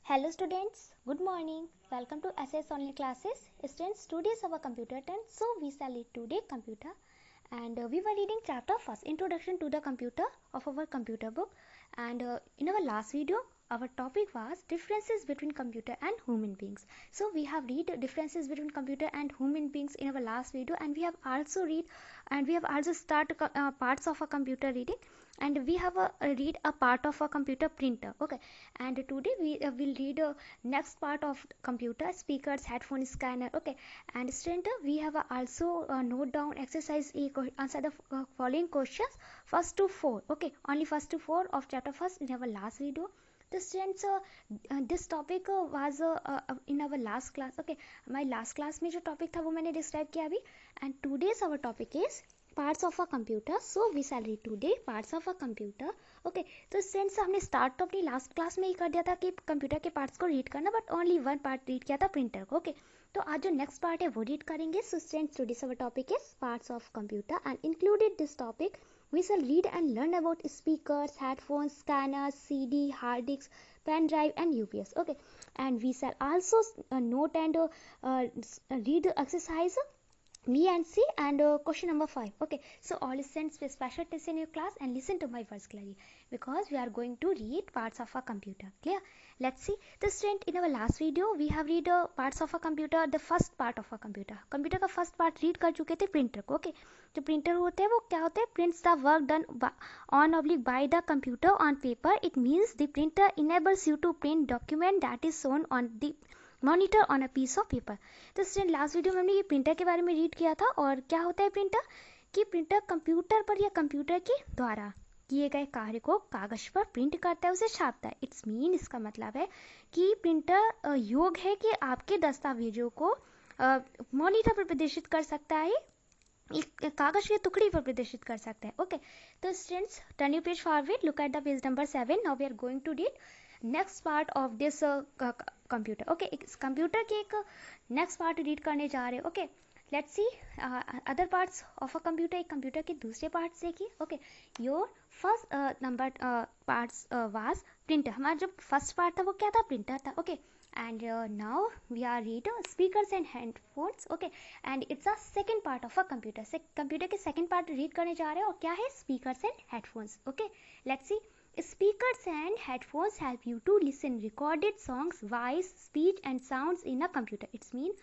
Hello students, good morning. Welcome to SS Online Classes. Students, today is our computer turn. So we shall read today computer and we were reading chapter first, Introduction to the Computer of our computer book. And in our last video, our topic was differences between computer and human beings. So we have read differences between computer and human beings in our last video, and we have also read and we have also start parts of a computer reading, and we have read a part of a computer printer. Okay, and today we will read next part of computer speakers, headphone, scanner. Okay, and student, we have also note down exercise A, answer the following questions first to 4. Okay, only first to 4 of chapter first in our last video. The students, this topic was in our last class. Okay, my last class में जो topic था वो मैंने describe किया अभी, and today's our topic is parts of a computer. So we shall read today parts of a computer. Okay, तो friends हमने start तो अपनी लास्ट क्लास में ही कर दिया था कि कंप्यूटर के पार्ट्स को रीड करना, but only one part read किया था, प्रिंटर को. ओके, तो आज जो नेक्स्ट पार्ट है वो रीड करेंगे. So friends, today's our topic is parts of computer and included this topic we shall read and learn about speakers, headphones, scanners, CD, hard disks, pen drive and UPS. Okay, and we shall also note and read the exercise B and C and question number 5. Okay, so all students pay special attention in your class and listen to my words clearly, because we are going to read parts of a computer. Clear? Let's see. The student, in our last video we have read parts of a computer, the first part of a computer. Computer का first part read कर चुके थे, printer को. Okay, जो printer होते हैं वो क्या होते हैं? Prints the work done on oblique by the computer on paper. It means the printer enables you to print document that is shown on the monitor on a piece of paper. तो student, last video में हमने ये printer के बारे में read किया था. और क्या होता है प्रिंटर? कि प्रिंटर कंप्यूटर पर या कंप्यूटर के द्वारा किए गए कार्य को कागज पर प्रिंट करता है, उसे छापता है. इट्स मीन, इसका मतलब है कि प्रिंटर योग्य है कि आपके दस्तावेजों को मॉनिटर पर प्रदर्शित कर सकता है, एक कागज के टुकड़ी पर प्रदर्शित कर सकता है. ओके, तो students, turn your page forward, look at the page number 7. Now we are going to read next part of this computer. Okay, इस कंप्यूटर के एक नेक्स्ट पार्ट रीड करने जा रहे हैं. Okay, let's see other parts of a computer. एक computer के दूसरे पार्ट्स देखिए. Okay, your first number parts was printer. हमारा जो फर्स्ट पार्ट था वो क्या था? प्रिंटर था. Okay, and now we are read speakers and headphones. Okay, and it's a second part of a computer. Computer के second part read करने जा रहे हैं, और क्या है? speakers and headphones. Okay, let's see. Speakers and headphones help you to listen recorded songs, voice, speech and sounds in a computer. It's mean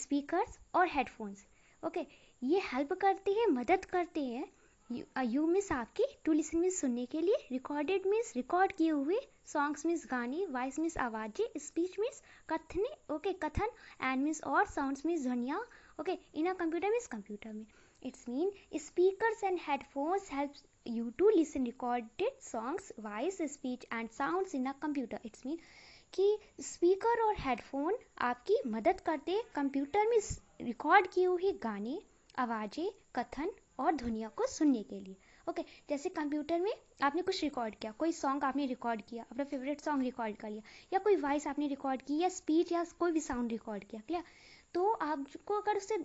speakers और headphones. Okay, ये help करते हैं, मदद करते हैं. यू मीन्स आपकी, टू लिसन मीन्स सुनने के लिए, रिकॉर्डेड मीन्स रिकॉर्ड किए हुए, सॉन्ग्स मीन्स गाने, वॉइस मीन्स आवाजें, स्पीच मीन्स कथने. ओके, कथन, एंड मीन्स और, साउंड्स मीन्स ध्वनियाँ. Okay, in a computer means computer में. It's mean speakers and headphones help you to listen recorded songs, voice, speech and sounds in a computer. It's mean कि speaker और headphone आपकी मदद करते हैं computer में record किए हुए गाने, आवाज़ें, कथन और ध्वनियों को सुनने के लिए. ओके, जैसे कंप्यूटर में आपने कुछ रिकॉर्ड किया, कोई सॉन्ग आपने रिकॉर्ड किया, अपना फेवरेट सॉन्ग रिकॉर्ड कर लिया, या कोई वॉइस आपने रिकॉर्ड की, या स्पीच या कोई भी साउंड रिकॉर्ड किया. क्लियर? तो आपको अगर उससे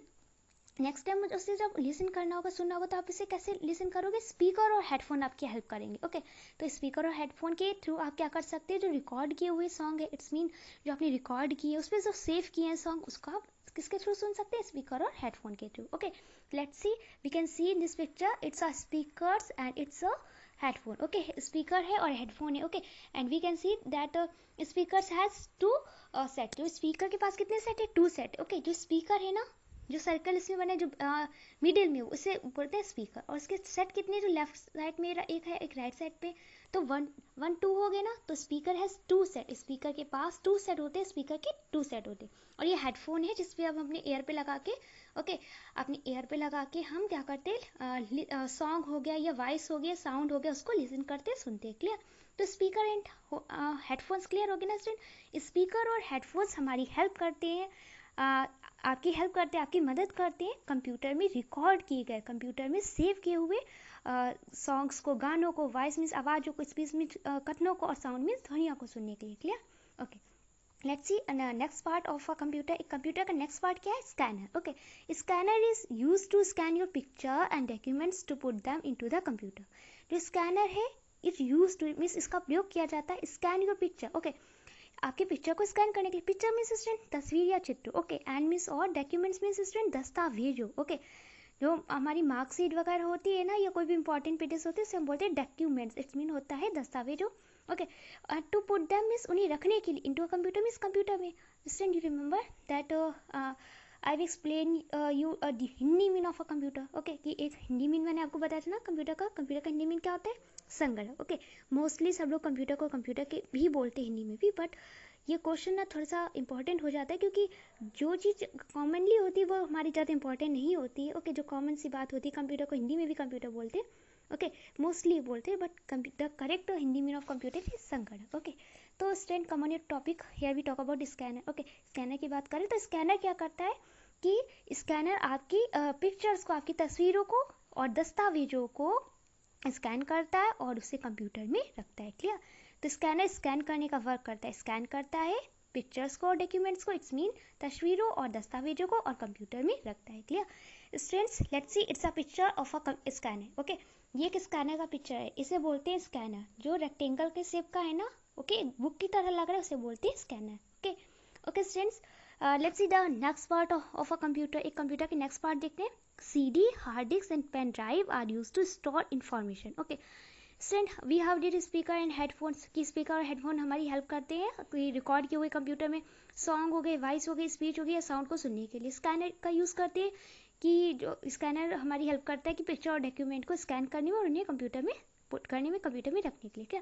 नेक्स्ट टाइम उससे जब लिसन करना होगा, सुनना होगा, तो आप इसे कैसे लिसन करोगे? स्पीकर और हेडफोन आपकी हेल्प करेंगे. ओके, तो स्पीकर और हेडफोन के थ्रू आप क्या कर सकते हैं? जो रिकॉर्ड किए हुए सॉन्ग है, इट्स मीन जो आपने रिकॉर्ड किए, उसमें जो सेव किए हैं सॉन्ग, उसको आप किसके थ्रू सुन सकते हैं? स्पीकर और हेडफोन के थ्रू. Okay, let's see. We can see in this picture, it's a speakers and it's a headphone. Okay, speaker है और हेडफोन है. Okay, and we can see that speakers has 2 set. जो speaker के पास कितने सेट है? 2 सेट. ओके, जो speaker है ना, जो सर्कल इसमें बने, जो मिडिल में, उसे बोलते हैं स्पीकर. और इसके सेट कितने? जो लेफ्ट साइड में एक है, एक राइट साइड पे, तो 1 2 हो गए ना. तो स्पीकर है 2 सेट. स्पीकर के पास 2 सेट होते हैं, स्पीकर के 2 सेट होते हैं. और ये हेडफोन है जिसपे अब अपने एयर पे लगा के, ओके, अपने एयर पे लगा के हम क्या करते हैं? सॉन्ग हो गया या वॉइस हो गया, साउंड हो गया, उसको लिसन करते सुनते हैं. क्लियर? तो स्पीकर एंड हेडफोन्स क्लियर हो गए ना स्टूडेंट? स्पीकर और हेडफोन्स हमारी हेल्प करते हैं, आपकी हेल्प करते हैं, आपकी मदद करते हैं कंप्यूटर में रिकॉर्ड किए गए, कंप्यूटर में सेव किए हुए सॉन्ग्स को, गानों को, वॉइस मीन्स आवाज़ों को, स्पीच मीन्स कथनों को, और साउंड मीन्स ध्वनियों को सुनने के लिए. Clear? Okay, let's see next part of a computer. एक कंप्यूटर का नेक्स्ट पार्ट क्या है? Scanner. Okay, scanner is use to scan your picture and documents to put them into the computer. जो स्कैनर है, इट यूज टू मीन्स इसका प्रयोग किया जाता है स्कैन योर पिक्चर. ओके, आपके पिक्चर को स्कैन करने के लिए। पिक्चर मीन्स स्टूडेंट तस्वीर या चित्र, ओके। एंड मीन्स और डॉक्यूमेंट्स मीन्स स्टूडेंट दस्तावेजों, ओके। जो हमारी मार्कशीट वगैरह होती है ना, या कोई भी इंपॉर्टेंट पीडीएफ होती है उसे हम बोलते हैं डॉक्यूमेंट्स, इट्स मीन होता है दस्तावेजों, okay. To put them means उन्हें रखने के लिए, into a computer means computer में। Student you remember that I will explain you Hindi mean of a computer, okay. कि एक हिंदी मीन मैंने आपको बताया था ना कंप्यूटर का हिंदी मीन क्या होता है, संगणक, ओके। मोस्टली सब लोग कंप्यूटर को कंप्यूटर के भी बोलते हैं हिंदी में भी, बट ये क्वेश्चन ना थोड़ा सा इंपॉर्टेंट हो जाता है, क्योंकि जो चीज़ कॉमनली होती है वो हमारी ज़्यादा इंपॉर्टेंट नहीं होती है, ओके। जो कॉमन सी बात होती है, कंप्यूटर को हिंदी में भी कंप्यूटर बोलते हैं, ओके, मोस्टली बोलते हैं, but the correct Hindi mean of computer is संगणक, ओके। तो student come on your topic here we talk about scanner, okay. Scanner की बात करें तो स्कैनर क्या करता है कि स्कैनर आपकी पिक्चर्स को, आपकी तस्वीरों को और दस्तावेजों को स्कैन करता है और उसे कंप्यूटर में रखता है, क्लियर। तो स्कैनर स्कैन करने का वर्क करता है, स्कैन करता है पिक्चर्स को और डॉक्यूमेंट्स को, इट्स मीन तस्वीरों और दस्तावेजों को, और कंप्यूटर में रखता है, clear. Students let's see it's a picture of a scanner, okay. ये एक स्कैनर का पिक्चर है, इसे बोलते हैं स्कैनर। जो रेक्टेंगल के शेप का है ना, ओके, बुक की तरह लग रहा है, उसे बोलते हैं scanner, okay. Okay students, let's see the next part of a computer. एक कंप्यूटर के नेक्स्ट पार्ट देखते हैं। CD, hard disk and pen drive are used to store information, okay. Student, we have did speaker and headphones की speaker और headphone हमारी help करते हैं कोई रिकॉर्ड किए हुए कंप्यूटर में सॉन्ग हो गए, वॉइस हो गई, स्पीच हो गई या साउंड को सुनने के लिए। स्कैनर का यूज़ करते हैं कि जो स्कैनर हमारी हेल्प करता है कि पिक्चर और डॉक्यूमेंट को स्कैन करने में और उन्हें कंप्यूटर में पुट करने में, कंप्यूटर में रखने के लिए, क्या।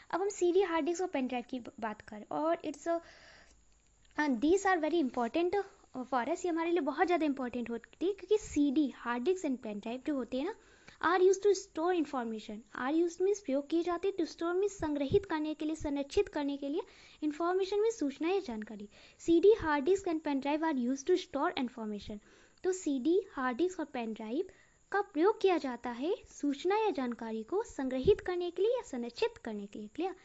अब हम CD, हार्ड डिस्क और पेन ड्राइव की बात करें, और it's these are very important for us. ये हमारे लिए बहुत ज़्यादा इंपॉर्टेंट होती है, क्योंकि CD, hard disk and pen drive जो होते हैं ना, are use to store information. Are use means प्रयोग की जाती है, टू स्टोर मीन्स संग्रहित करने के लिए, संरक्षित करने के लिए, इन्फॉर्मेशन में सूचना या जानकारी। CD, hard disk and pen drive are use to store information. तो CD, हार्ड डिस्क और पेन ड्राइव का प्रयोग किया जाता है सूचना या जानकारी को संग्रहित करने के लिए या संरक्षित करने के लिए, क्लियर।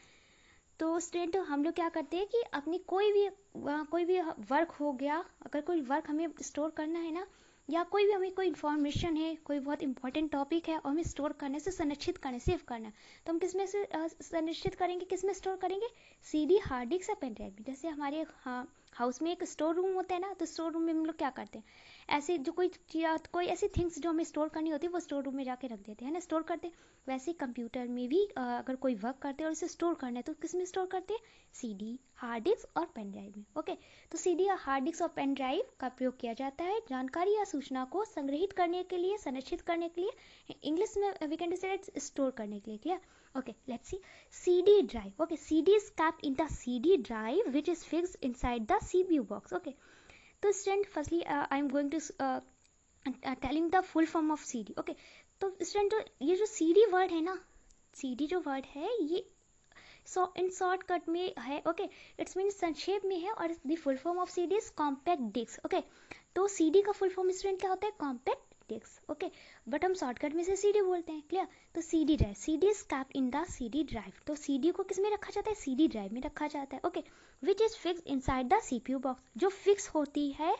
तो स्टूडेंट हम लोग क्या करते हैं कि अपनी कोई भी वर्क हो गया, अगर कोई वर्क हमें स्टोर करना है ना, या कोई भी हमें कोई इन्फॉर्मेशन है, कोई बहुत इंपॉर्टेंट टॉपिक है और हमें स्टोर करने से, संरक्षित करने, सेव करना है, तो हम किस में से संरक्षित करेंगे, किस में स्टोर करेंगे, CD, हार्ड डिस्क या पेन ड्राइव में। जैसे हमारे हाउस में एक स्टोर रूम होता है ना, तो स्टोर रूम में हम लोग क्या करते हैं, ऐसे जो कोई ऐसी थिंग्स जो हमें स्टोर करनी होती है वो स्टोर रूम में जाके रख देते हैं ना, स्टोर करते हैं। वैसे कंप्यूटर में भी अगर कोई वर्क करते हैं और इसे स्टोर करना है तो किस में स्टोर करते हैं, CD, हार्ड डिस्क और पेन ड्राइव में, ओके। तो CD या हार्ड डिस्क और पेन ड्राइव का प्रयोग किया जाता है जानकारी या सूचना को संग्रहित करने के लिए, संरक्षित करने के लिए, इंग्लिश में वी कैन से स्टोर करने के लिए, clear. okay, let's see CD drive, okay, CD is kept in the CD drive which is fixed inside the CPU box, okay. तो student firstly I am going to telling the full form of CD, okay. तो student ये जो CD word है ना, CD जो word है ये इन shortcut में है, ओके, इट्स मीन संक्षेप में है, और the full form of CD is compact disc, okay. तो CD का फुल फॉर्म स्टूडेंट क्या होता है, कॉम्पैक्ट डिस्क, ओके, बट हम शॉर्टकट में से CD बोलते हैं, क्लियर। तो CD drive, CD is kept in the CD drive. तो CD को किस में रखा जाता है, CD ड्राइव में रखा जाता है, okay, which is fix inside the CPU box, जो फिक्स होती है,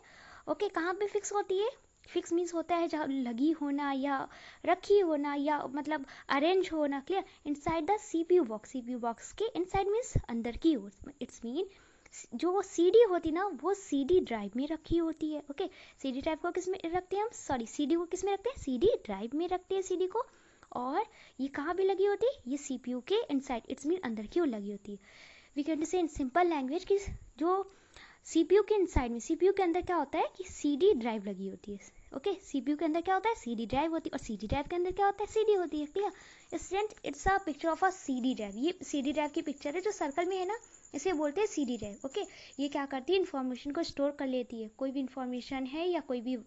ओके, कहाँ पे फिक्स होती है, फिक्स मीन्स होता है जहाँ लगी होना या रखी होना या मतलब अरेंज होना, clear, inside the CPU box, CPU box के इनसाइड मीन्स अंदर की ओर, इट्स मीन जो CD होती ना वो CD ड्राइव में रखी होती है, ओके। CD ड्राइव को किस में रखते हैं हम, सॉरी CD को किस में रखते हैं, CD ड्राइव में रखते हैं CD को, और ये कहाँ पे लगी होती है, ये CPU के इनसाइड, इट्स मीन अंदर की ओर लगी होती है। वी कैन से इन सिंपल लैंग्वेज कि जो CPU के इनसाइड में, CPU के अंदर क्या होता है कि CD ड्राइव लगी होती है, ओके। CPU के अंदर क्या होता है, CD ड्राइव होती है, और CD ड्राइव के अंदर क्या होता है, CD होती है, clear. Student it's a picture of a CD drive, ये CD ड्राइव की पिक्चर है जो सर्कल में है ना, इसे बोलते हैं CD ड्राइव, ओके। ये क्या करती है, इन्फॉर्मेशन को स्टोर कर लेती है, कोई भी इन्फॉर्मेशन है या कोई भी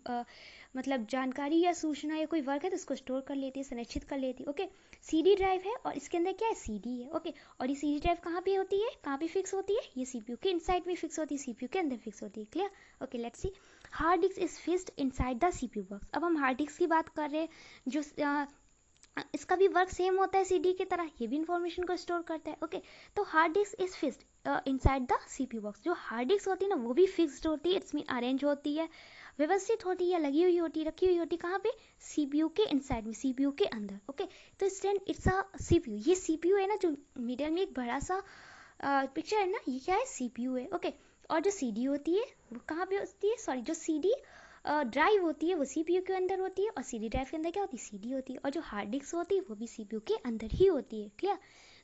मतलब जानकारी या सूचना या कोई वर्क है तो उसको स्टोर कर लेती है, संरक्षित कर लेती है, ओके। CD ड्राइव है और इसके अंदर क्या है, CD है, ओके। और ये CD ड्राइव कहाँ पे होती है, कहाँ पे फिक्स होती है, ये CPU के इनसाइड में फिक्स होती है, CPU के अंदर फिक्स होती है, clear, okay. Let's C hard disk is fixed inside the CPU box. अब हम हार्ड डिस्क की बात कर रहे हैं, जो इसका भी वर्क सेम होता है CD की तरह, ये भी इंफॉर्मेशन को स्टोर करता है, ओके। तो hard disk is fixed inside the CPU box. जो हार्ड डिस्क होती है ना वो भी फिक्स्ड होती है, इट्स मीन अरेंज होती है, व्यवस्थित होती है, लगी हुई होती है, रखी हुई होती है, कहाँ पे, CPU के इनसाइड में, CPU के अंदर, ओके। तो स्टूडेंट इट्स अ CPU, ये CPU है ना जो मिडिल में एक बड़ा सा पिक्चर है ना, ये क्या है, CPU है। ओके, और जो CD होती है वो कहाँ पे होती है, सॉरी जो CD ड्राइव होती है वो CPU के अंदर होती है, और CD ड्राइव के अंदर क्या होती है, CD होती है, और जो हार्ड डिस्क होती है वो भी CPU के अंदर ही होती है। क्लियर?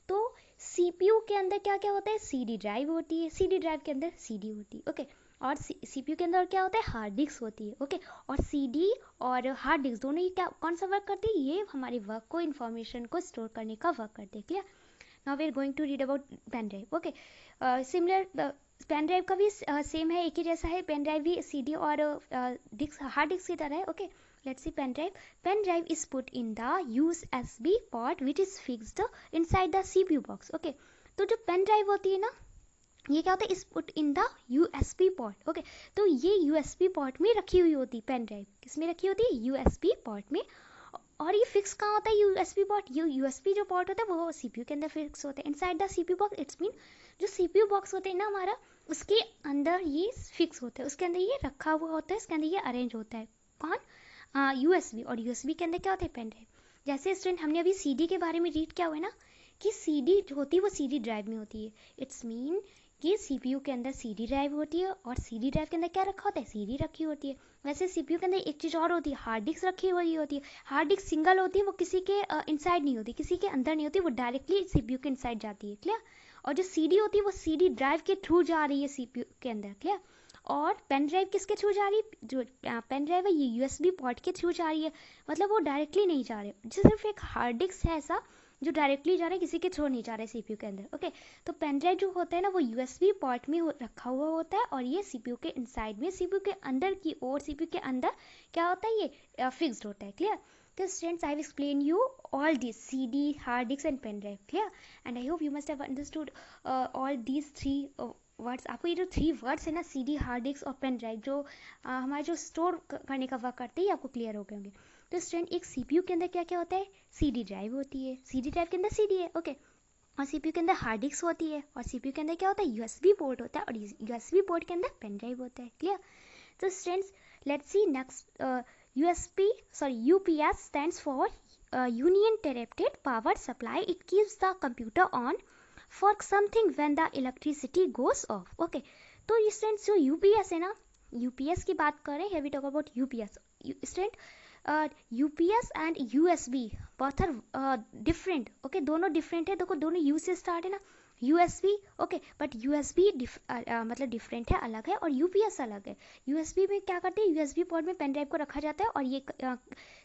तो CPU के अंदर क्या क्या होता है, CD ड्राइव होती है, CD ड्राइव के अंदर CD होती है। ओके, और CPU के अंदर क्या होता है, हार्ड डिस्क होती है। ओके, और CD और हार्ड डिस्क दोनों ही क्या कौन सा वर्क करती है, ये हमारे वर्क को, इन्फॉर्मेशन को स्टोर करने का वर्क करते हैं। Clear? Now we are going to read about pen drive. Okay, similar pen drive का भी सेम है, एक ही जैसा है। पेन ड्राइव भी CD और डिस्क, हार्ड डिस्क की तरह है। Okay, let's see pen drive. Pen drive is put in the USB port which is fixed inside the CPU box. Okay, तो जो पेन ड्राइव होती है ना, ये क्या होता है, इस put in the USB port. Okay, तो ये USB पोर्ट में रखी हुई होती है पेन ड्राइव। किस में रखी होती है, USB पोर्ट में। और ये फिक्स कहाँ होता है, USB पोर्ट, USB जो पोर्ट होता है वो CPU के अंदर फिक्स होता है, inside the CPU box. It's mean जो CPU बॉक्स होते हैं ना हमारा, उसके अंदर ये फिक्स होता है, उसके अंदर ये रखा हुआ होता है, इसके अंदर ये अरेंज होता है। कौन, USB। और USB के अंदर क्या होता है, पेन ड्राइव। जैसे स्टूडेंट हमने अभी CD के बारे में रीड किया हुआ है ना, कि CD जो होती है वो CD ड्राइव में होती है। इट्स मीन कि CPU के अंदर CD ड्राइव होती है, और CD ड्राइव के अंदर क्या रखा होता है, CD रखी होती है। वैसे CPU के अंदर एक चीज़ और होती है, हार्ड डिस्क रखी हुई होती है। हार्ड डिस्क सिंगल होती है, वो किसी के इनसाइड नहीं होती, किसी के अंदर नहीं होती, वो डायरेक्टली CPU के इनसाइड जाती है। क्लियर? और जो CD होती है वो CD ड्राइव के थ्रू जा रही है CPU के अंदर। क्लियर? और पेन ड्राइव किसके थ्रू जा रही है, जो पेन ड्राइव है ये USB पोर्ट के थ्रू जा रही है, मतलब वो डायरेक्टली नहीं जा रहे। जो सिर्फ एक हार्ड डिस्क है ऐसा जो डायरेक्टली जा रहा है, किसी के थ्रू नहीं जा रहा है CPU के अंदर। ओके, तो पेन ड्राइव जो होता है ना वो USB पोर्ट में रखा हुआ होता है, और ये CPU के इनसाइड में, CPU के अंदर की ओर, CPU के अंदर क्या होता है, ये फिक्स्ड होता है। क्लियर? तो students, I have explain you all this, CD, hard disk and pen drive. Clear? And I hope you must have understood all these three words. आपको ये जो थ्री वर्ड्स है ना, CD, हार्ड डिस्क और pen drive, जो हमारे जो store करने का वर्क करते हैं, आपको क्लियर हो गए होंगे। तो स्टूडेंट, एक CPU के अंदर क्या क्या होता है, CD ड्राइव होती है, CD ड्राइव के अंदर CD है। ओके, और CPU के अंदर हार्ड डिस्क होती है, और CPU के अंदर क्या होता है, USB पोर्ट होता है, और USB पोर्ट के अंदर पेन ड्राइव होता है। क्लियर? तो students, let's see next. UPS stands for uninterrupted power supply. It keeps the computer on for something when the electricity goes off. Okay, तो स्टूडेंट्स जो UPS है ना, UPS की बात करें, here we talk about UPS. Student, UPS and USB both are different. Okay, दोनों different है। देखो, दोनों U से स्टार्ट है ना, USB। ओके, बट USB मतलब डिफरेंट है, अलग है, और UPS अलग है। USB में क्या करते हैं, USB पोर्ट में पेन ड्राइव को रखा जाता है, और ये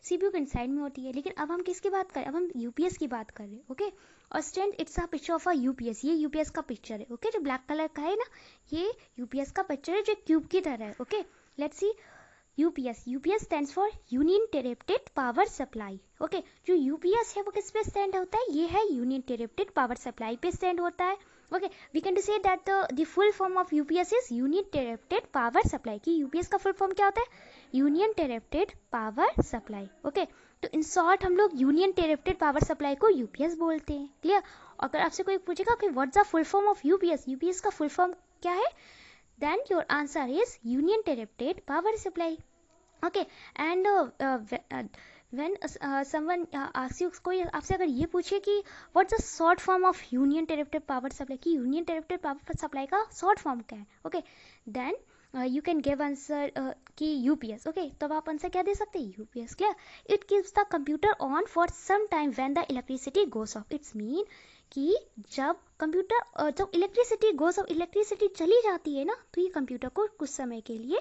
CPU के इनसाइड में होती है। लेकिन अब हम किसकी बात करें, अब हम UPS की बात कर रहे हैं। ओके, और student, it's a picture of a UPS। ये UPS का पिक्चर है। ओके, जो ब्लैक कलर का है ना, ये UPS का पिक्चर है, जो क्यूब की तरह है। Okay, let's C UPS stands for uninterrupted power supply. Okay, जो UPS है वो किस पे स्टैंड होता है, ये है uninterrupted power supply पे स्टैंड होता है। Okay, we can say that the full form of UPS is uninterrupted power supply। की UPS का फुल फॉर्म क्या होता है, uninterrupted power supply। ओके, तो इन शॉर्ट हम लोग uninterrupted power supply को UPS बोलते हैं। क्लियर? अगर आपसे कोई पूछेगा कि what's the full form of UPS का फुल फॉर्म क्या है, then your answer is uninterrupted power supply. Okay, and when someone asks you, कोई आपसे अगर ये पूछे कि what's the short form of uninterrupted power supply, कि uninterrupted power supply का short form क्या है, okay, then you can give answer कि UPS। okay, तो आप आंसर क्या दे सकते हैं, UPS। clear? It keeps the computer on for some time when the electricity goes off. It's mean कि जब कंप्यूटर, जब इलेक्ट्रिसिटी गोज ऑफ, इलेक्ट्रिसिटी चली जाती है ना, तो ये कंप्यूटर को कुछ समय के लिए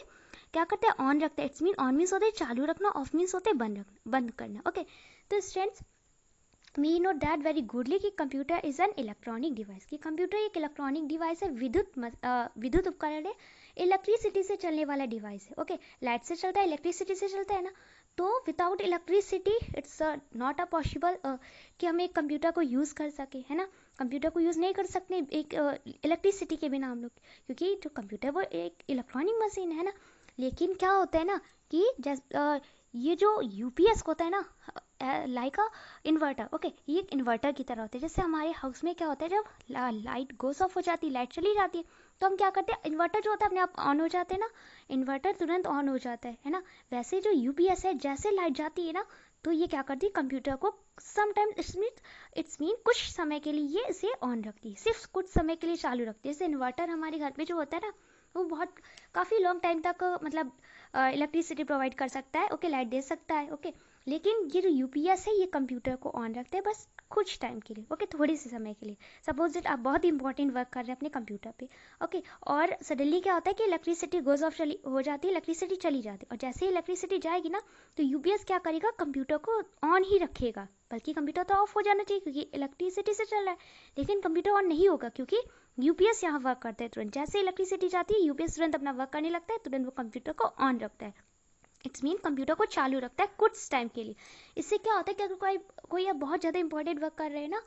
क्या करते हैं, ऑन रखते हैं। इट्स मीन ऑन मीन्स होते हैं चालू रखना, ऑफ मीन्स होते हैं बंद करना। ओके, तो students, we know that very goodly कि computer is an electronic device. कि कंप्यूटर एक इलेक्ट्रॉनिक डिवाइस है, विद्युत उपकरण है, इलेक्ट्रिसिटी से चलने वाला डिवाइस है। ओके, लाइट से चलता है, इलेक्ट्रिसिटी से चलता है ना, तो without electricity it's not a possible कि हम एक कंप्यूटर को यूज़ कर सके, है ना। कंप्यूटर को यूज़ नहीं कर सकते एक इलेक्ट्रिसिटी के बिना हम लोग, क्योंकि जो कंप्यूटर वो एक इलेक्ट्रॉनिक मशीन है ना। लेकिन क्या होता है ना कि ये जो UPS होता है ना, लाइक अ इन्वर्टर। ओके, ये एक इन्वर्टर की तरह होता है। जैसे हमारे हाउस में क्या होता है, जब लाइट गोस ऑफ हो जाती है, लाइट चली जाती है, तो हम क्या करते हैं, इन्वर्टर जो होता है अपने आप ऑन हो जाते हैं ना, इन्वर्टर तुरंत ऑन हो जाता है ना। वैसे जो UPS है, जैसे लाइट जाती है ना, तो ये क्या करती है, कंप्यूटर को समटाइम्स इट्स मीन कुछ समय के लिए ये इसे ऑन रखती है, सिर्फ कुछ समय के लिए चालू रखती है। जैसे इन्वर्टर हमारे घर पे जो होता है ना, वो बहुत काफ़ी लॉन्ग टाइम तक मतलब इलेक्ट्रिसिटी प्रोवाइड कर सकता है, ओके, लाइट दे सकता है, ओके। लेकिन ये जो यूपीएस है ये कंप्यूटर को ऑन रखता है बस कुछ टाइम के लिए, ओके, थोड़े से समय के लिए। सपोज दैट आप बहुत इंपॉर्टेंट वर्क कर रहे हैं अपने कंप्यूटर पे, ओके, और सडनली क्या होता है कि इलेक्ट्रिसिटी गोज ऑफ हो जाती है, इलेक्ट्रिसिटी चली जाती है, और जैसे ही इलेक्ट्रिसिटी जाएगी ना तो यूपीएस क्या करेगा, कंप्यूटर को ऑन ही रखेगा, बल्कि कंप्यूटर तो ऑफ हो जाना चाहिए क्योंकि इलेक्ट्रिसिटी से चल रहा है, लेकिन कंप्यूटर ऑन नहीं होगा क्योंकि यूपीएस यहाँ वर्क करता है तुरंत। जैसे इलेक्ट्रिसिटी जाती है यूपीएस तुरंत अपना वर्क करने लगता है, तुरंत वो कंप्यूटर को ऑन रखता है, इट्स मीन कंप्यूटर को चालू रखता है कुछ टाइम के लिए। इससे क्या होता है कि अगर कोई आप बहुत ज़्यादा इंपॉर्टेंट वर्क कर रहे हैं ना,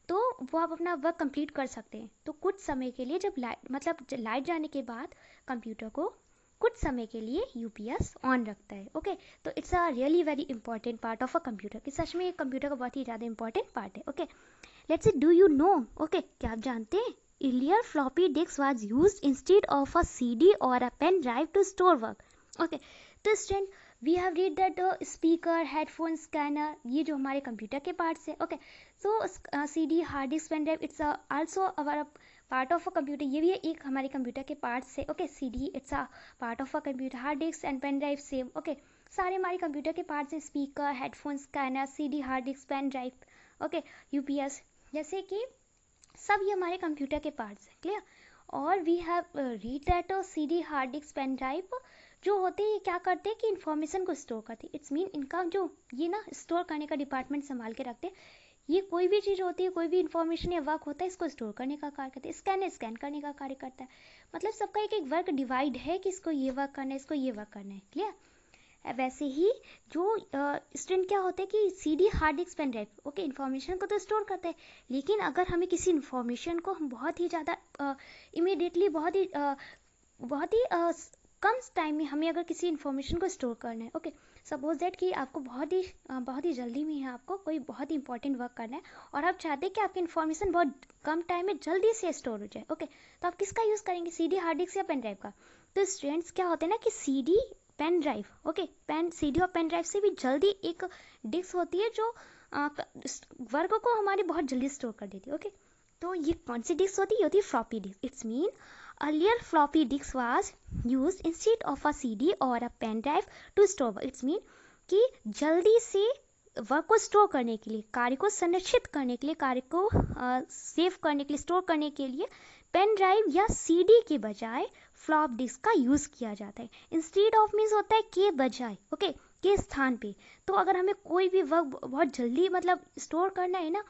तो वो आप अपना वर्क कंप्लीट कर सकते हैं। तो कुछ समय के लिए जब लाइट जाने के बाद कंप्यूटर को कुछ समय के लिए यूपीएस ऑन रखता है, ओके। तो it's a really very important part of a computer, कि सच में कंप्यूटर का बहुत ही ज़्यादा इंपॉर्टेंट पार्ट है, okay. Let's say, do you know, okay, क्या आप जानते हैं earlier floppy disk was used instead of a CD or a pen drive to store work, okay। तो student we have read that speaker, headphone, scanner, ये जो हमारे computer के parts है, okay. So CD, hard disk, pen drive, it's also our part of a computer, ये भी एक हमारे कंप्यूटर के पार्ट्स है, okay. CD it's a part of a computer, hard disk and pen drive same, okay. सारे हमारे computer के parts हैं, speaker, headphone, scanner, CD, hard disk, pen drive, okay, UPS, जैसे कि सब ये हमारे कंप्यूटर के पार्ट्स हैं, क्लियर। और we have read that CD, hard disk, pen drive जो होते हैं ये क्या करते हैं कि इन्फॉर्मेशन को स्टोर करते हैं, इट्स मीन इनका जो ये ना स्टोर करने का डिपार्टमेंट संभाल के रखते हैं। ये कोई भी चीज़ होती है, कोई भी इन्फॉर्मेशन या वर्क होता है, इसको स्टोर करने का कार्य करते हैं। स्कैन करने का कार्य करता है, मतलब सबका एक एक वर्क डिवाइड है कि इसको ये वर्क करना है, इसको ये वर्क करना है, क्लियर। वैसे ही जो स्टूडेंट क्या होता है कि CD, hard disk, pen drive, okay, information को तो स्टोर करता है, लेकिन अगर हमें किसी इन्फॉर्मेशन को हम बहुत ही ज़्यादा इमीडिएटली बहुत ही कम टाइम में हमें अगर किसी इन्फॉर्मेशन को स्टोर करना है, ओके, सपोज दैट कि आपको बहुत ही जल्दी में है, आपको कोई बहुत ही इंपॉर्टेंट वर्क करना है और आप चाहते हैं कि आपकी इन्फॉर्मेशन बहुत कम टाइम में जल्दी से स्टोर हो जाए, ओके। तो आप किसका यूज़ करेंगे, सीडी, हार्ड डिस्क या पेन ड्राइव का। तो स्टूडेंट्स क्या होते हैं ना कि CD, pen drive, okay, CD और पेन ड्राइव से भी जल्दी एक डिस्क होती है जो वर्क को हमारे बहुत जल्दी स्टोर कर देती है, ओके। तो ये कौन सी डिस्क होती है, ये होती है floppy disk. It's mean earlier floppy disk was used instead of a CD or a pen drive to store, it's mean कि जल्दी से वर्क को स्टोर करने के लिए, कार्य को संरक्षित करने के लिए, कार्य को सेव करने के लिए, स्टोर करने के लिए पेन ड्राइव या सीडी के बजाय फ्लॉप डिस्क का यूज़ किया जाता है। इंस्टेड ऑफ मीन्स होता है के बजाय, ओके, के स्थान पे। तो अगर हमें कोई भी वर्क बहुत जल्दी मतलब स्टोर करना है ना,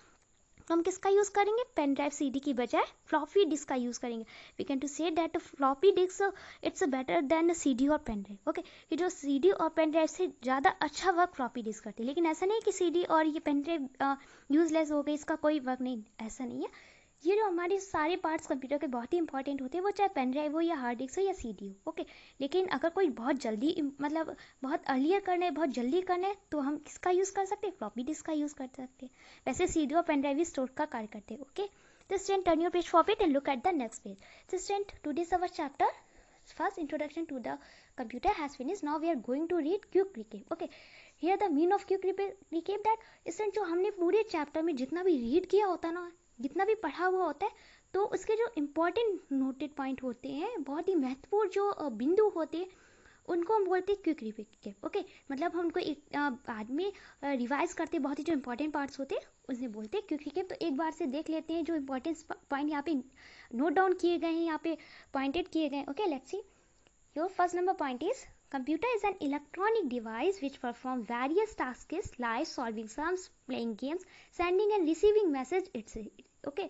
तो हम किसका यूज़ करेंगे, पेन ड्राइव सीडी की बजाय फ्लॉपी डिस्क का यूज़ करेंगे। We can to say that floppy disk it's better than CD और पेन ड्राइव, ओके, कि जो सीडी और पेन ड्राइव से ज़्यादा अच्छा वर्क फ्लॉपी डिस्क करती है। लेकिन ऐसा नहीं कि सीडी और ये पेन ड्राइव यूजलेस हो गई, इसका कोई वर्क नहीं, ऐसा नहीं है। ये जो हमारे सारे पार्ट्स कंप्यूटर के बहुत ही इंपॉर्टेंट होते हैं, वो चाहे पेन ड्राइव हो या हार्ड डिस्क हो या सीडी हो, ओके। लेकिन अगर कोई बहुत जल्दी मतलब बहुत अर्लियर करना है, बहुत जल्दी करना है, तो हम किसका यूज़ कर सकते हैं, फ्लॉपी डिस्क का यूज़ कर सकते हैं। वैसे सीडी और पेन ड्राइव भी स्टोर का कार्य करते हैं, ओके। तो student turn your page forward and look at the next page. तो student today's our chapter first introduction to the computer has finished. Now we are going to read quick recap, okay. Here the mean of quick recap that student जो हमने पूरे chapter में जितना भी read किया होता है ना, जितना भी पढ़ा हुआ होता है, तो उसके जो इम्पोर्टेंट नोटेड पॉइंट होते हैं, बहुत ही महत्वपूर्ण जो बिंदु होते हैं, उनको हम बोलते हैं क्विक रिकेप, ओके। मतलब हम उनको एक बाद में रिवाइज करते हैं, बहुत ही जो इंपॉर्टेंट पार्ट्स होते हैं उन्हें बोलते हैं क्विक रिकेप। तो एक बार से देख लेते हैं जो इंपॉर्टेंट पॉइंट यहाँ पे नोट डाउन किए गए हैं, यहाँ पे पॉइंटेड किए गए हैं, okay. Let's C, your first number point is computer is an electronic device which performs various tasks like solving sums, playing games, sending and receiving message, etc. Okay,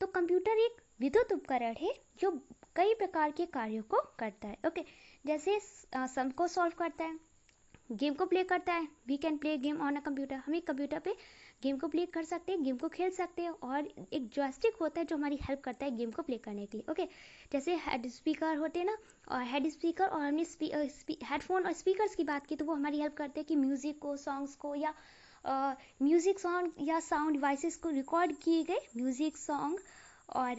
तो computer एक विद्युत उपकरण है जो कई प्रकार के कार्यों को करता है, ओके। जैसे सम को सॉल्व करता है, गेम को प्ले करता है, we can play game on a computer, हम एक कंप्यूटर पे गेम को प्ले कर सकते हैं, गेम को खेल सकते हैं। और एक जॉयस्टिक होता है जो हमारी हेल्प करता है गेम को प्ले करने के लिए, ओके। जैसे हेड स्पीकर होते हैं ना, और हेड स्पीकर, और हमने हेडफोन और स्पीकर्स की बात की तो वो हमारी हेल्प करते हैं कि म्यूज़िक को, सॉन्ग्स को या म्यूज़िक सॉन्ग या साउंड डिवाइसेस को रिकॉर्ड किए गए म्यूज़िक सॉन्ग और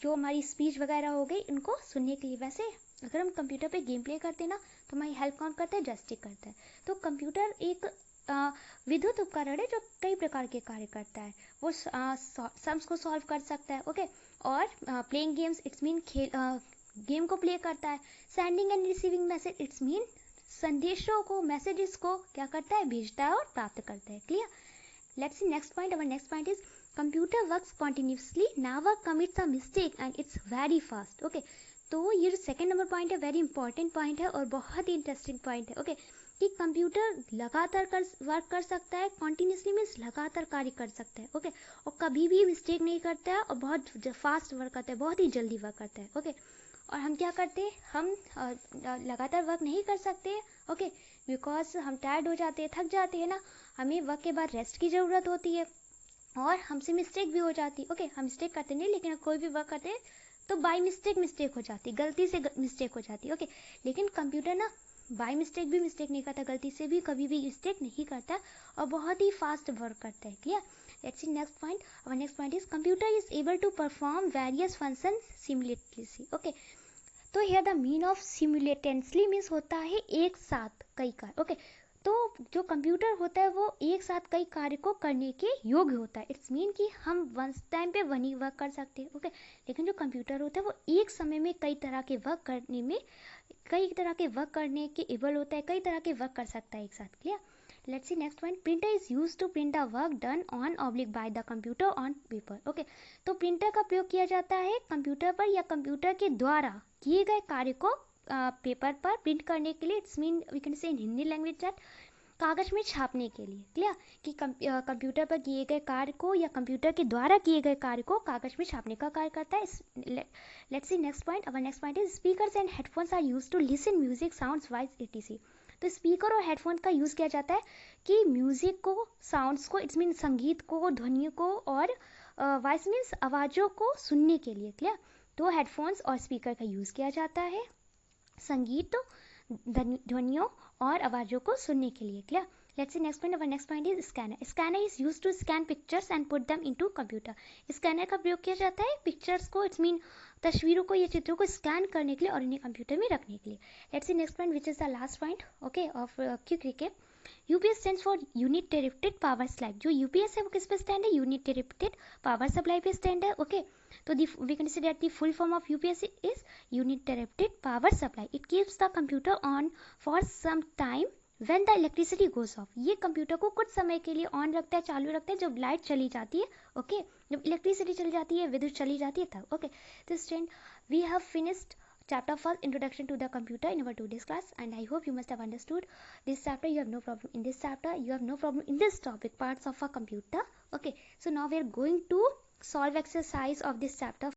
जो हमारी स्पीच वगैरह हो गई उनको सुनने के लिए। वैसे अगर हम कंप्यूटर पे गेम प्ले करते हैं ना, तो हमारी हेल्प कौन करता है, जॉयस्टिक करता है। तो कंप्यूटर एक विद्युत उपकरण है जो कई प्रकार के कार्य करता है। वो सम्स को सॉल्व कर सकता है, ओके। और playing games, it's mean game को प्ले करता है। Sending end receiving message, it's mean संदेशों को, मैसेजेस को क्या करता है, भेजता है और प्राप्त करता है। Clear? Let's see next point. Our next point is computer works continuously, never commits a mistake and it's very fast. Okay, तो ये जो सेकंड नंबर पॉइंट है वेरी इंपॉर्टेंट पॉइंट है और बहुत ही इंटरेस्टिंग पॉइंट है, ओके। कि कंप्यूटर लगातार वर्क कर सकता है, कॉन्टिन्यूसली मीन्स लगातार कार्य कर सकता है, ओके। और कभी भी मिस्टेक नहीं करता है और बहुत फास्ट वर्क करता है, बहुत ही जल्दी वर्क करता है, ओके। और हम क्या करते हैं, हम लगातार वर्क नहीं कर सकते, ओके, बिकॉज हम टायर्ड हो जाते हैं, थक जाते हैं ना। हमें वर्क के बाद रेस्ट की ज़रूरत होती है और हमसे मिस्टेक भी हो जाती है, ओके। हम मिस्टेक करते नहीं, लेकिन कोई भी वर्क करते हैं तो बाय मिस्टेक हो जाती है, गलती से मिस्टेक हो जाती है, ओके। लेकिन कंप्यूटर ना बाय मिस्टेक भी मिस्टेक नहीं करता, गलती से भी कभी भी मिस्टेक नहीं करता और बहुत ही फास्ट वर्क करता है। Clear? Let's see next point. Our next point is computer is able to perform various functions simultaneously, okay. तो here the mean of simultaneously means होता है एक साथ कई कार्य, ओके। तो जो कंप्यूटर होता है वो एक साथ कई कार्य को करने के योग्य होता है। इट्स मीन कि हम वन टाइम पे वन ही वर्क कर सकते हैं, ओके। लेकिन जो कंप्यूटर होता है वो एक समय में कई तरह के वर्क करने के एबल होता है, कई तरह के वर्क कर सकता है एक साथ। Clear? Let's see next point. Printer is used to print the work done on oblique by the computer on paper, okay. तो प्रिंटर का प्रयोग किया जाता है कंप्यूटर पर या कंप्यूटर के द्वारा किए गए कार्य को पेपर पर प्रिंट करने के लिए। इट्स मीन वी कैन से इन हिंदी लैंग्वेज दैट कागज में छापने के लिए। क्लियर? कि कंप्यूटर पर किए गए कार्य को या कंप्यूटर के द्वारा किए गए कार्य को कागज में छापने का कार्य करता है। Let's see next point. Our next point is speakers and headphones are used to listen music, sounds, voice etc। तो स्पीकर और हेडफोन का यूज़ किया जाता है कि म्यूजिक को, साउंड्स को, इट्स मीन संगीत को, ध्वनियों को, और वॉइस मीन्स आवाज़ों को सुनने के लिए। क्लियर? तो हेडफोन्स और स्पीकर का यूज़ किया जाता है संगीत, ध्वनियों और आवाज़ों को सुनने के लिए। Clear? Let's see next point. Our next point is scanner. Scanner is used to scan pictures and put them into computer. Scanner का प्रयोग किया जाता है पिक्चर्स को, इट्स मीन तस्वीरों को या चित्रों को स्कैन करने के लिए और इन्हें कंप्यूटर में रखने के लिए। Let's see next point which is the last point, okay, of quick recap. UPS stands for uninterrupted power supply. जो यूपीएस है वो किस पे स्टैंड है, यूनिट डायरेक्टेड पावर सप्लाई पे स्टैंड है, ओके। तो we can say that the full form of UPS is uninterrupted power supply. It keeps the computer on for some time when the electricity goes off. ये computer को कुछ समय के लिए on रखता है, चालू रखता है जब लाइट चली जाती है, ओके। जब इलेक्ट्रिसिटी चली जाती है, विद्युत चली जाती है तब, ओके। तो student, we have finished chapter first, introduction to the computer, in our today's class, and I hope you must have understood this chapter. You have no problem in this chapter, you have no problem in this topic, parts of a computer, okay. So now we are going to solve exercise of this chapter.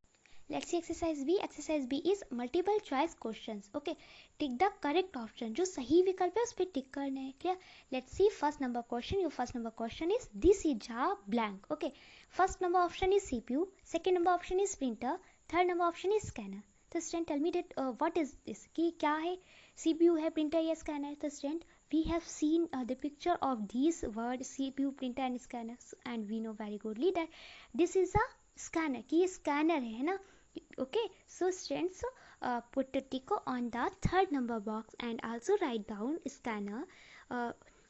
Let's see exercise B. Exercise B is multiple choice questions, okay. Tick the correct option. जो सही विकल्प है उस पर टिक करना है। Clear? Let's see first number question. Your first number question is this is a blank, okay. First number option is CPU, second number option is printer, third number option is scanner. तो student tell me that what is this, कि क्या है, CPU है, printer या scanner. तो student we have seen the picture of these word CPU, printer and scanner, and we know very goodly that this is a scanner, कि ये scanner है ना, okay. So students put tick on the third number box and also write down scanner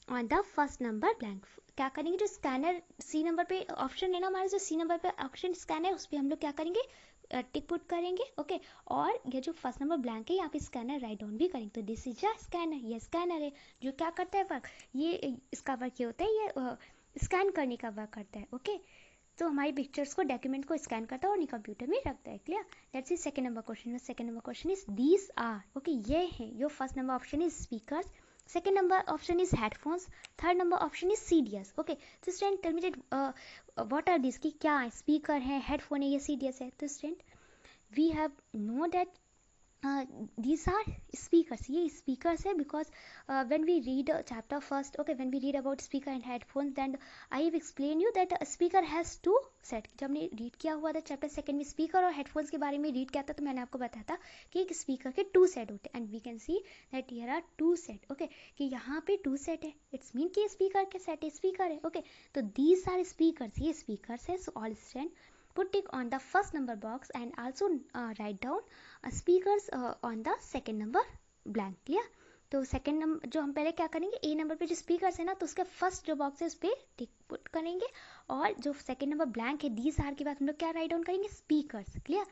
on the first number blank. क्या करेंगे, जो scanner सी number पे option है ना हमारे, जो सी नंबर पे ऑप्शन स्कैनर है उस पर हम लोग क्या करेंगे, टिक पुट करेंगे, ओके। और ये जो फर्स्ट नंबर ब्लैंक है यहाँ पे स्कैनर राइट डाउन भी करेंगे। तो दिस इज अ स्कैनर, ये स्कैनर है जो क्या करता है वर्क, ये इसका वर्क ये होता है, ये स्कैन करने का वर्क करता है, ओके। तो हमारी पिक्चर्स को, डॉक्यूमेंट को स्कैन करता है और कंप्यूटर में रखता है। Clear? Let's see second number question. Second number question is these are, okay, ये है। Your first number option is speakers, second number option is headphones, third number option is CDS, okay. So student tell me that what are these, कि क्या है, speaker है, headphone है या CDS है। तो student we have know that these are speakers, ये speakers है, because when we read chapter first, okay, when we read about speaker and headphones, then I have explained you that a speaker has two set। जब हमने read किया हुआ था chapter second में speaker और headphones के बारे में रीड किया था, तो मैंने आपको बताया था कि एक स्पीकर के टू सेट होते हैं, and we can see that here are two set, okay, कि यहाँ पे टू सेट है, इट्स मीन कि स्पीकर के सेट है, स्पीकर है, ओके। तो दीज आर स्पीकर्स, ये स्पीकर्स है। So all student put tick on the first number box and also write down speakers on the second number blank। Clear? तो second number जो हम पहले क्या करेंगे, ए नंबर पे जो स्पीकर्स है ना, तो उसके फर्स्ट जो बॉक्स है उस पर टिक पुट करेंगे, और जो सेकंड नंबर ब्लैंक है दीज आर के बाद हम लोग क्या राइट डाउन करेंगे, speakers. Clear?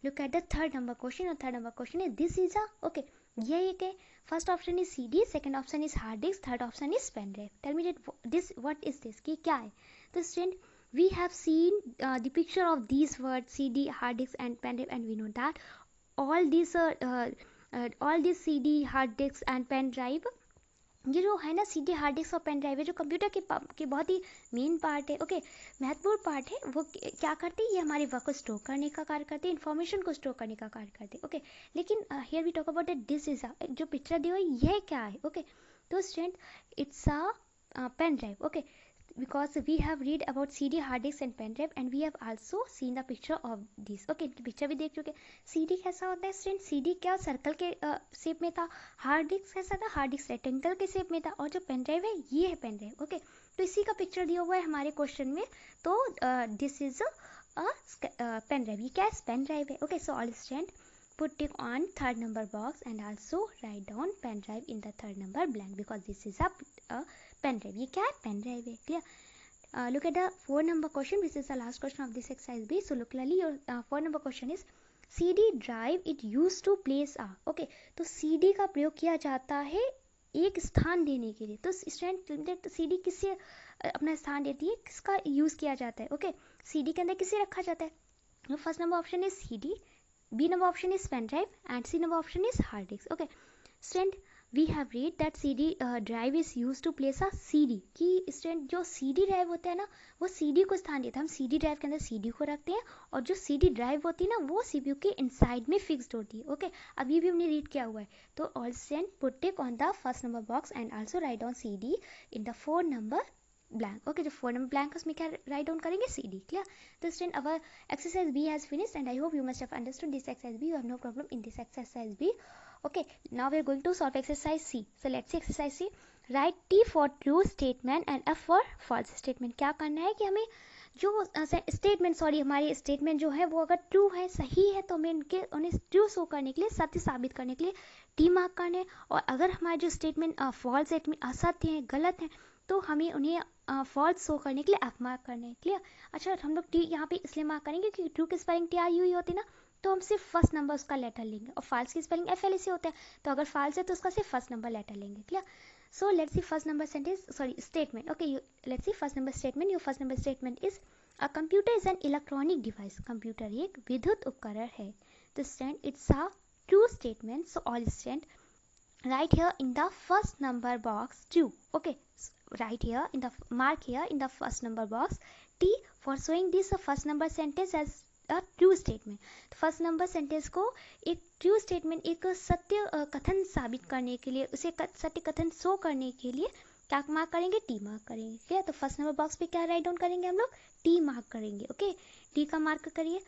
Look at the third number question, और थर्ड नंबर क्वेश्चन है दिस इज अ, ओके ये एक है, first option is CD, second option is hard disk, third option is pen drive. Tell me this what is this, कि क्या है? तो student we have seen the picture of these words CD, hard disk and pen drive, and we know that all these CD, hard disk and pen drive, ये जो है ना CD, hard disk और pen drive है, जो computer के बहुत ही main part है, ओके महत्वपूर्ण पार्ट है। वो क्या करते हैं, ये हमारे वर्क को स्टोर करने का कार्य करते हैं, इन्फॉर्मेशन को स्टोर करने का कार्य करते हैं, ओके। लेकिन here we talk about this is जो पिक्चर दी हुई यह क्या है, ओके। तो student it's a pen drive, okay, because we have read about CD, hard disk and pen drive, and we have also seen the picture of this, okay picture भी देख चुके। CD कैसा होता है स्टूडेंट, CD क्या circle के shape में था, हार्ड डिस्क कैसा था, हार्ड डिस्क रेक्टेंगल के शेप में था, और जो पेन ड्राइव है ये है पेन ड्राइव, ओके। तो इसी का पिक्चर दिया हुआ है हमारे क्वेश्चन में। तो this is a pen drive, ये क्या है, पेन ड्राइव है, okay. So all student put tick on third number box and also write down pen drive in the third number blank because this is a pen drive, ये क्या है, pen drive है। Clear? Look at the 4 number question, this is the last question of this exercise B. So look clearly, your 4 number question is CD drive it used to place a, okay, तो CD का प्रयोग किया जाता है एक स्थान देने के लिए। तो स्टूडेंट CD किससे अपना स्थान देती है, किसका यूज किया जाता है, ओके CD के अंदर किसे रखा जाता है। First number option is CD, B number option is pen drive, and C number option is hard disk, okay student we have read that CD drive is used to place a CD, कि student जो CD drive होता है ना वो CD को स्थान देता है, हम CD drive के अंदर CD को रखते हैं, और जो CD drive होती है ना वो CPU के इनसाइड में फिक्स्ड होती है, ओके अब ये भी हमने रीड किया हुआ है। तो all student put tick on the first number box and also write down CD in the 4 number blank, okay जो 4 number blank उसमें क्या राइट डाउन करेंगे, CD। क्लियर? तो student our exercise B has finished and I hope you must have understood this exercise B. You have no problem in this exercise B. Okay, now we are going to solve exercise C. So let's see exercise C. Write T for true statement and F for false statement. क्या करना है कि हमें जो statement हमारी statement जो है वो अगर ट्रू है, सही है, तो हमें उन्हें ट्रू शो करने के लिए, सत्य साबित करने के लिए टी मार्क करने हैं, और अगर हमारे जो स्टेटमेंट फॉल्स है, असत्य है, गलत है, तो हमें उन्हें फॉल्स शो करने के लिए एफ मार्क करने हैं। क्लियर? अच्छा हम लोग टी यहाँ पे इसलिए मार्क करेंगे क्योंकि ट्रू की स्पेलिंग TRU ही होती है ना, तो हम सिर्फ फर्स्ट नंबर उसका लेटर लेंगे, और फाल्स की स्पेलिंग FL से होता है, तो अगर फाल्स है तो उसका सिर्फ फर्स्ट नंबर लेटर लेंगे। Clear? So let's see first number statement. Okay, let's see first number statement. Your first number statement is a computer is an electronic device. Computer एक विद्युत उपकरण है। तो stand it's a true statement. So all stand right here in the first number box true. Okay, right here in the mark here in the first number box T for showing this first number sentence as a true statement. First number sentence को एक true statement, एक सत्य कथन साबित करने के लिए, उसे सत्य कथन शो करने के लिए क्या मार्क करेंगे, टी मार्क करेंगे। क्या? तो फर्स्ट नंबर बॉक्स पे क्या राइट डाउन करेंगे हम लोग, टी मार्क करेंगे। ओके, टी का मार्क करिए।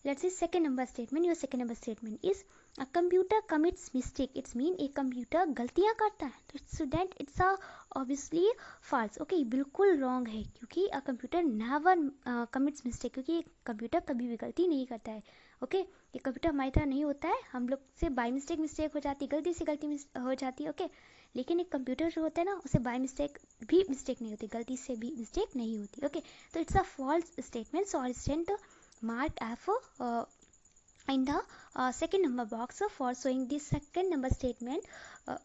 Let's see second number statement. Your second number statement is a computer commits mistake. It's mean एक कंप्यूटर गलतियां करता है। तो student it's a obviously false. Okay, बिल्कुल रॉन्ग है, क्योंकि a computer never commits mistake, क्योंकि कंप्यूटर कभी भी गलती नहीं करता है। ओके, ये कंप्यूटर हमारी तरह नहीं होता है, हम लोग से बाय मिस्टेक हो जाती है, गलती से गलती हो जाती है। ओके, लेकिन एक कंप्यूटर जो होता है ना, उसे बाय मिस्टेक भी मिस्टेक नहीं होती, गलती से भी मिस्टेक नहीं होती। ओके, तो it's a false statement. So all student mark F in the second number box for showing this second number statement.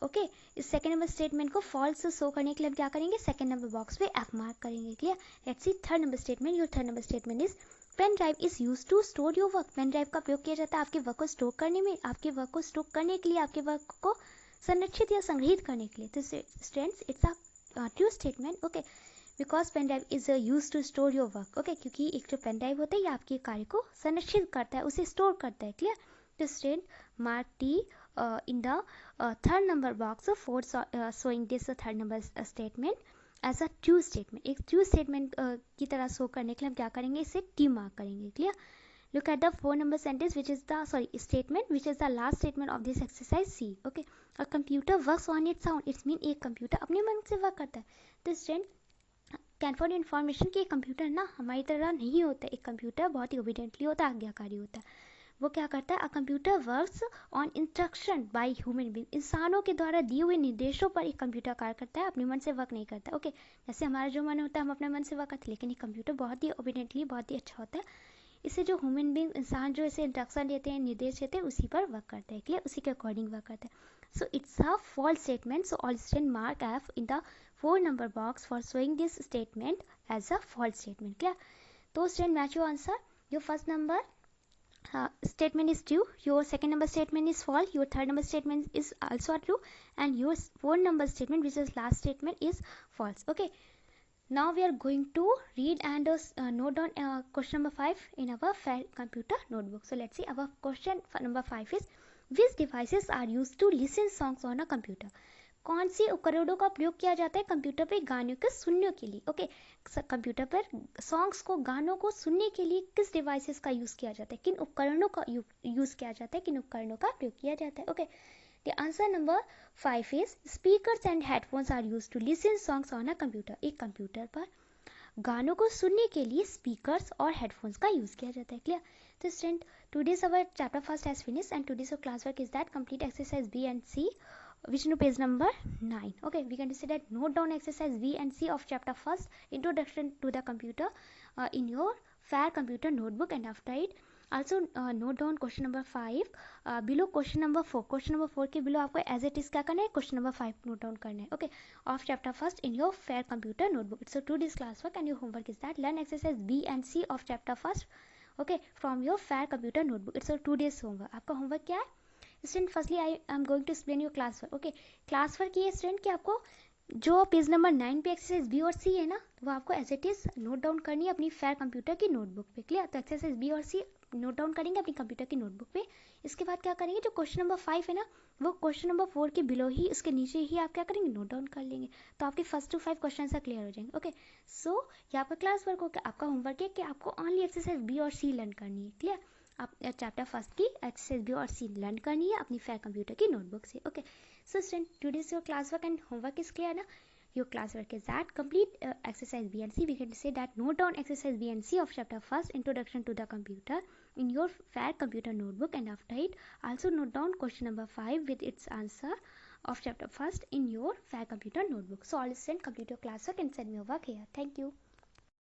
Okay, इस second number statement को false show करने के लिए हम क्या करेंगे, second number box पे F mark करेंगे। Clear? let's see third number statement. your third number statement is pen drive is use to store your work. Pen drive का प्रयोग किया जाता है आपके वर्क को स्टोर करने में, आपके वर्क को स्टोर करने के लिए, आपके वर्क को संरक्षित या संग्रहित करने के लिए। तो students it's a true statement. Okay, because pen drive is use to store your work. Okay, क्योंकि एक जो पेन ड्राइव होता है ये आपके कार्य को संरक्षित करता है, उसे स्टोर करता है। क्लियर? तो student mark T in the third number box for showing this third number statement as a true statement. एक ट्रू स्टेटमेंट की तरह शो करने के लिए हम क्या करेंगे, इसे टी मार्क करेंगे। Clear? Look at the 4 number sentence which is the statement which is the last statement of this exercise C. Okay, a computer works on its own. It's mean एक computer अपने मन से work करता है। तो student can for information कि एक computer ना हमारी तरह नहीं होता है, एक कंप्यूटर बहुत ही ओबिडेंटली होता है, आज्ञाकारी होता है। वो क्या करता है, अ computer works on instruction by human being, इंसानों के द्वारा दिए हुए निर्देशों पर एक कंप्यूटर कार्य करता है, अपने मन से वर्क नहीं करता। ओके, जैसे हमारा जो मन होता है हम अपने मन से वर्क करते हैं, लेकिन ये कंप्यूटर बहुत ही ओबिडेंटली बहुत ही अच्छा होता है, इसे जो ह्यूमन बीइंग इंसान जो इसे इंस्ट्रक्शन देते हैं, निर्देश देते हैं, उसी पर वर्क करता है, क्लियर, उसी के अकॉर्डिंग वर्क करता है। So it's a false statement, so all student mark F in the 4 number box for showing this statement as a false statement, clear? तो student match your answer, your first number statement is true, your second number statement is false, your third number statement is also true, and your fourth number statement, which is last statement, is false. Okay, now we are going to read and note down question number 5 in our fair computer notebook. So let's see, our question number 5 is, which devices are used to listen songs on a computer? कौन सी उपकरणों का प्रयोग किया जाता है computer पे गानों के सुनने के लिए? ओके, कंप्यूटर पर सॉन्ग्स को, गानों को सुनने के लिए किस डिवाइसेस का यूज किया जाता है, किन उपकरणों का यूज किया जाता है, किन उपकरणों का प्रयोग किया जाता है? Okay, the answer number 5 is speakers and headphones are used to listen songs on a computer. एक कंप्यूटर पर गानों को सुनने के लिए स्पीकर्स और हेडफोन्स का यूज किया जाता है, क्लियर? तो student, today's our chapter first has finished, and today's our classwork is that complete exercise B and C, which is page number 9. Okay, we can say that note down exercise B and C of chapter first, introduction to the computer, in your fair computer notebook, and after it also note down question number 5 below question number 4. Question number 4 के below आपको as it is क्या करना है, question number 5 note down करना है. Okay, of chapter first in your fair computer notebook. So today's classwork and your homework is that learn exercise B and C of chapter first, okay, from your fair computer notebook. It's a 2 days homework. आपका homework क्या है student? Firstly I am going to explain your class work. Okay, class work ये student कि आपको जो page number 9 पे exercise B और सी है ना, वो आपको as it is note down करनी है अपनी फेयर कंप्यूटर की नोटबुक पे, क्लियर? तो एक्सरसाइज बी और सी नोट डाउन करेंगे अपनी कंप्यूटर की नोटबुक पे. इसके बाद क्या करेंगे, जो क्वेश्चन नंबर 5 है ना, वो क्वेश्चन नंबर 4 के बिलो ही, उसके नीचे ही आप क्या करेंगे, नोट डाउन कर लेंगे. तो आपके फर्स्ट टू 5 क्वेश्चन से क्लियर हो जाएंगे. ओके, सो यहाँ पर क्लास वर्क हो गया, आपका होमवर्क है कि आपको ओनली एक्सरसाइज बी और सी लर्न करनी है, क्लियर? आप चैप्टर फर्स्ट की एक्सरसाइज बी और सी लर्न करनी है अपनी फेयर कंप्यूटर की नोटबुक से. Okay, so student, today's your class work and homework is clear ना? Your classwork is that complete exercise B and C. We can say that note down exercise B and C of chapter first, introduction to the computer, in your fair computer notebook, and after it also note down question number 5 with its answer of chapter first in your fair computer notebook. So all students, complete your classwork and send me your work here. Thank you.